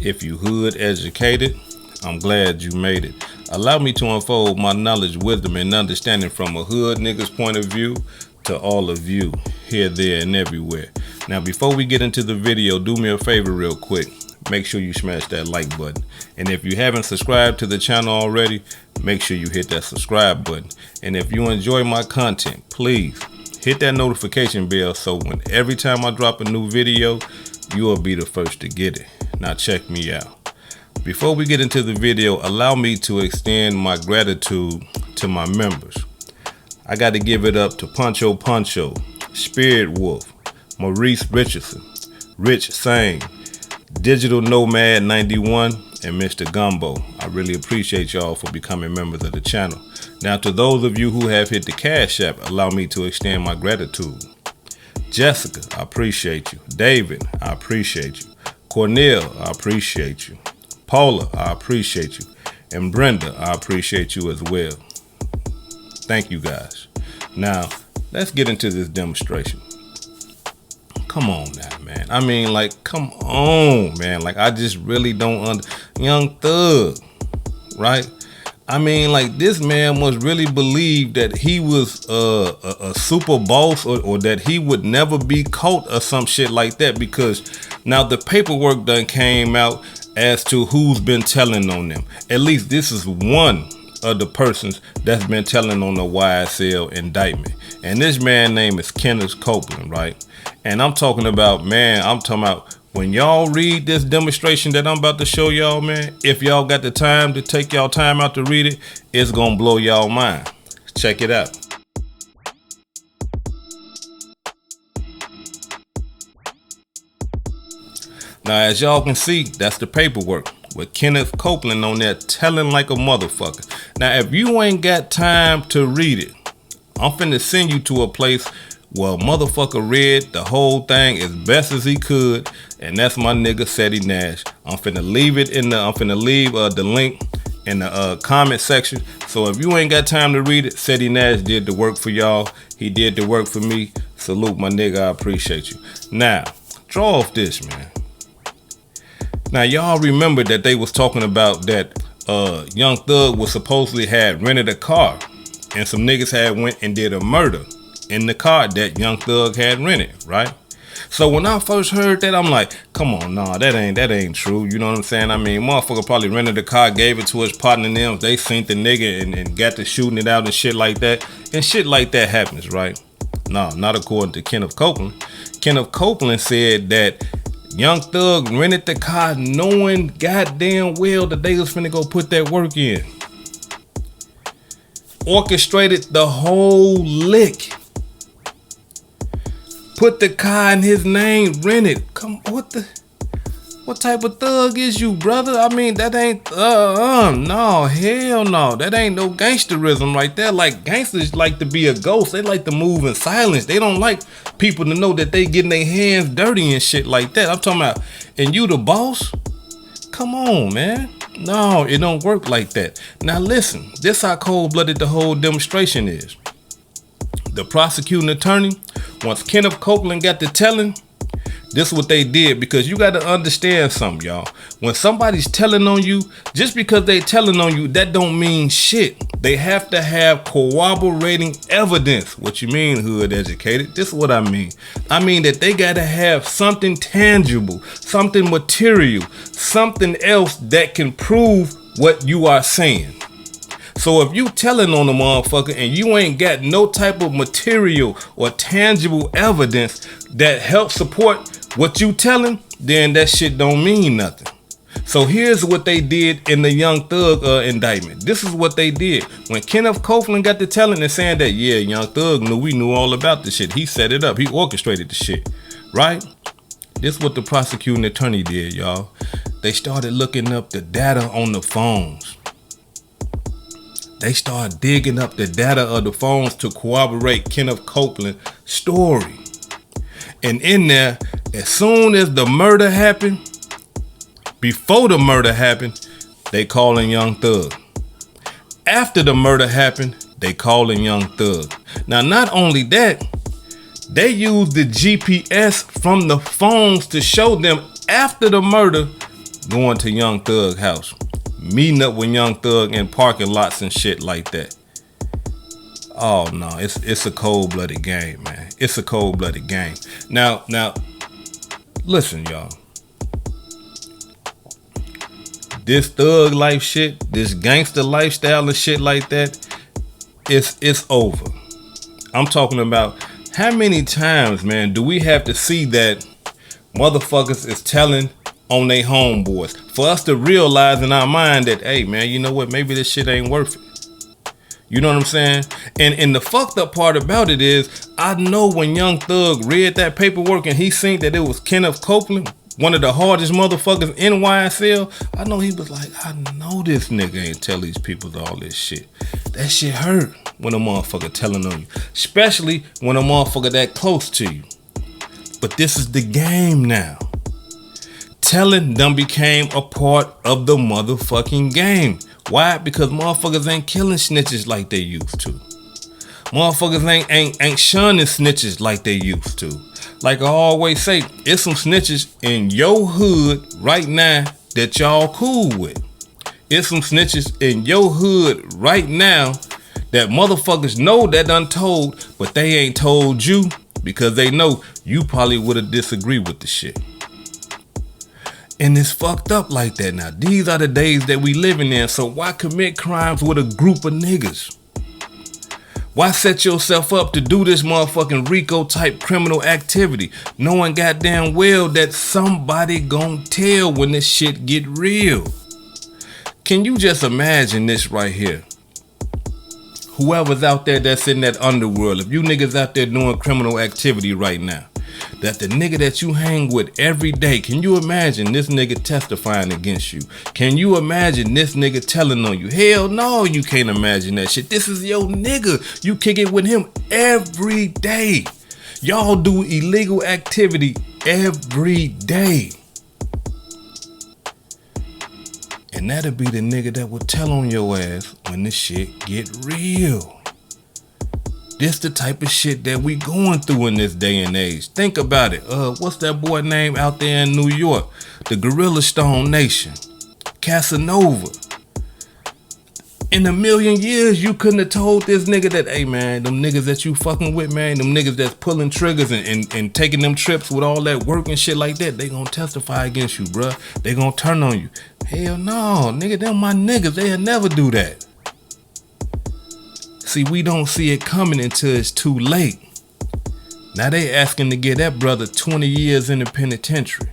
If you hood educated, I'm glad you made it. Allow me to unfold my knowledge, wisdom, and understanding from a hood nigga's point of view to all of you, here, there, and everywhere. Now, before we get into the video, do me a favor real quick. Make sure you smash that like button. And if you haven't subscribed to the channel already, make sure you hit that subscribe button. And if you enjoy my content, please hit that notification bell so when every time I drop a new video, you will be the first to get it. Now check me out. Before we get into the video, allow me to extend my gratitude to my members. I got to give it up to Puncho, Spirit Wolf, Maurice Richardson, Rich Sang, Digital Nomad 91, and Mr. Gumbo. I really appreciate y'all for becoming members of the channel. Now to those of you who have hit the Cash App, allow me to extend my gratitude. Jessica, I appreciate you. David, I appreciate you. Cornell, I appreciate you. Paula, I appreciate you. And Brenda, I appreciate you as well. Thank you guys. Now, let's get into this demonstration. Come on now, man. I mean, like, come on, man. Like, I just really don't Young Thug, right? I mean, like, this man must really believe that he was a super boss or that he would never be caught or some shit like that, because now the paperwork done came out as to who's been telling on them. At least this is one of the persons that's been telling on the YSL indictment. And this man name is Kenneth Copeland, right? And I'm talking about, when y'all read this demonstration that I'm about to show y'all, man, if y'all got the time to take y'all time out to read it, it's gonna blow y'all mind. Check it out. Now, as y'all can see, that's the paperwork with Kenneth Copeland on there telling like a motherfucker. Now, if you ain't got time to read it, I'm finna send you to a place where motherfucker read the whole thing as best as he could, and that's my nigga Seti Nash. I'm finna leave the link in the comment section. So if you ain't got time to read it, Seti Nash did the work for y'all. He did the work for me. Salute my nigga, I appreciate you. Now, draw off this, man. Now, y'all remember that they was talking about that Young Thug was supposedly had rented a car, and some niggas had went and did a murder in the car that Young Thug had rented, right? So when I first heard that, I'm like, come on, nah, that ain't true. You know what I'm saying? I mean, motherfucker probably rented the car, gave it to his partner and them. They seen the nigga and got to shooting it out and shit like that. And shit like that happens, right? Nah, not according to Kenneth Copeland. Kenneth Copeland said that Young Thug rented the car knowing goddamn well that they was finna go put that work in. Orchestrated the whole lick. Put the car in his name, rented. Come, what type of thug is you, brother? I mean, that ain't, no, hell no. That ain't no gangsterism right there. Like, gangsters like to be a ghost. They like to move in silence. They don't like people to know that they getting their hands dirty and shit like that. I'm talking about, and you the boss? Come on, man. No, it don't work like that. Now listen, this how cold-blooded the whole demonstration is. The prosecuting attorney, once Kenneth Copeland got to telling, this is what they did, because you got to understand something, y'all. When somebody's telling on you, just because they telling on you, that don't mean shit. They have to have corroborating evidence. What you mean, hood educated? This is what I mean. I mean that they got to have something tangible, something material, something else that can prove what you are saying. So if you telling on a motherfucker and you ain't got no type of material or tangible evidence that helps support what you telling, then that shit don't mean nothing. So here's what they did in the Young Thug indictment. This is what they did. When Kenneth Copeland got to telling and saying that, yeah, Young Thug we knew all about the shit. He set it up. He orchestrated the shit, right? This is what the prosecuting attorney did, y'all. They started looking up the data on the phones. They started digging up the data of the phones to corroborate Kenneth Copeland's story. And in there, as soon as the murder happened, before the murder happened, they calling Young Thug. After the murder happened, they calling Young Thug. Now, not only that, they used the GPS from the phones to show them after the murder going to Young Thug house, meeting up with Young Thug in parking lots and shit like that. Oh no, it's a cold-blooded game, man. It's a cold-blooded game. Now, listen, y'all. This thug life shit, this gangster lifestyle and shit like that, it's over. I'm talking about how many times, man, do we have to see that motherfuckers is telling on they homeboys for us to realize in our mind that, hey, man, you know what? Maybe this shit ain't worth it. You know what I'm saying? And the fucked up part about it is, I know when Young Thug read that paperwork and he seen that it was Kenneth Copeland, one of the hardest motherfuckers in YSL, I know he was like, I know this nigga ain't tell these people all this shit. That shit hurt when a motherfucker telling on you, especially when a motherfucker that close to you. But this is the game now. Telling done became a part of the motherfucking game. Why? Because motherfuckers ain't killing snitches like they used to. Motherfuckers ain't shunning snitches like they used to. Like I always say, it's some snitches in your hood right now that y'all cool with. It's some snitches in your hood right now that motherfuckers know that done told, but they ain't told you because they know you probably would have disagreed with the shit. And it's fucked up like that now. These are the days that we living in, so why commit crimes with a group of niggas? Why set yourself up to do this motherfucking RICO type criminal activity, knowing goddamn well that somebody gon' tell when this shit get real? Can you just imagine this right here? Whoever's out there that's in that underworld, if you niggas out there doing criminal activity right now, that the nigga that you hang with every day, can you imagine this nigga testifying against you? Can you imagine this nigga telling on you? Hell no, you can't imagine that shit. This is your nigga. You kick it with him every day. Y'all do illegal activity every day. And that'll be the nigga that will tell on your ass when this shit get real. This the type of shit that we going through in this day and age. Think about it. What's that boy name out there in New York? The Gorilla Stone Nation. Casanova. In a million years, you couldn't have told this nigga that, hey man, them niggas that you fucking with, man, them niggas that's pulling triggers and taking them trips with all that work and shit like that, they gonna testify against you, bruh. They gonna turn on you. Hell no, nigga, them my niggas. They'll never do that. See, we don't see it coming until it's too late. Now they asking to get that brother 20 years in the penitentiary.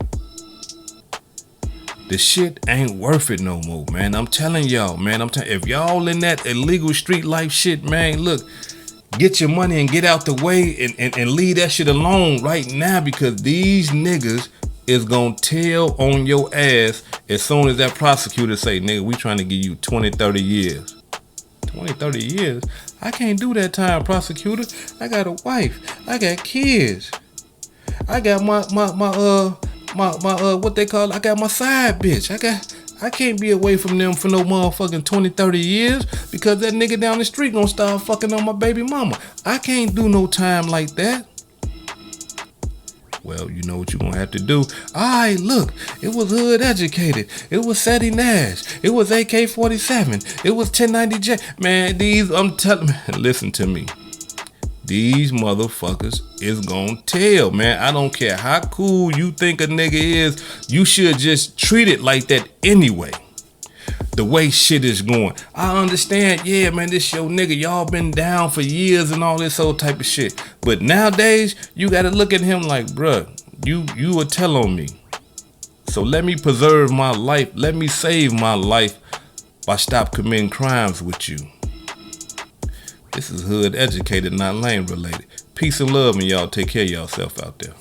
The shit ain't worth it no more, man. I'm telling y'all, man. If y'all in that illegal street life shit, man, look, get your money and get out the way and leave that shit alone right now, because these niggas is gonna tell on your ass as soon as that prosecutor say, nigga, we trying to give you 20, 30 years. 20, 30 years? I can't do that time, prosecutor. I got a wife. I got kids. I got my what they call it? I got my side bitch. I can't be away from them for no motherfucking 20, 30 years because that nigga down the street gonna start fucking on my baby mama. I can't do no time like that. Well, you know what you gonna have to do. Alright, look, it was Hood Educated. It was Sadie Nash. It was AK-47. It was 1090J. Man, I'm telling, listen to me. These motherfuckers is gonna tell, man. I don't care how cool you think a nigga is. You should just treat it like that anyway. The way shit is going. I understand, yeah, man, this your nigga. Y'all been down for years and all this old type of shit. But nowadays, you gotta look at him like, bruh, you will tell on me. So let me preserve my life. Let me save my life by stop committing crimes with you. This is Hood Educated, not lane related. Peace and love, and y'all take care of yourself out there.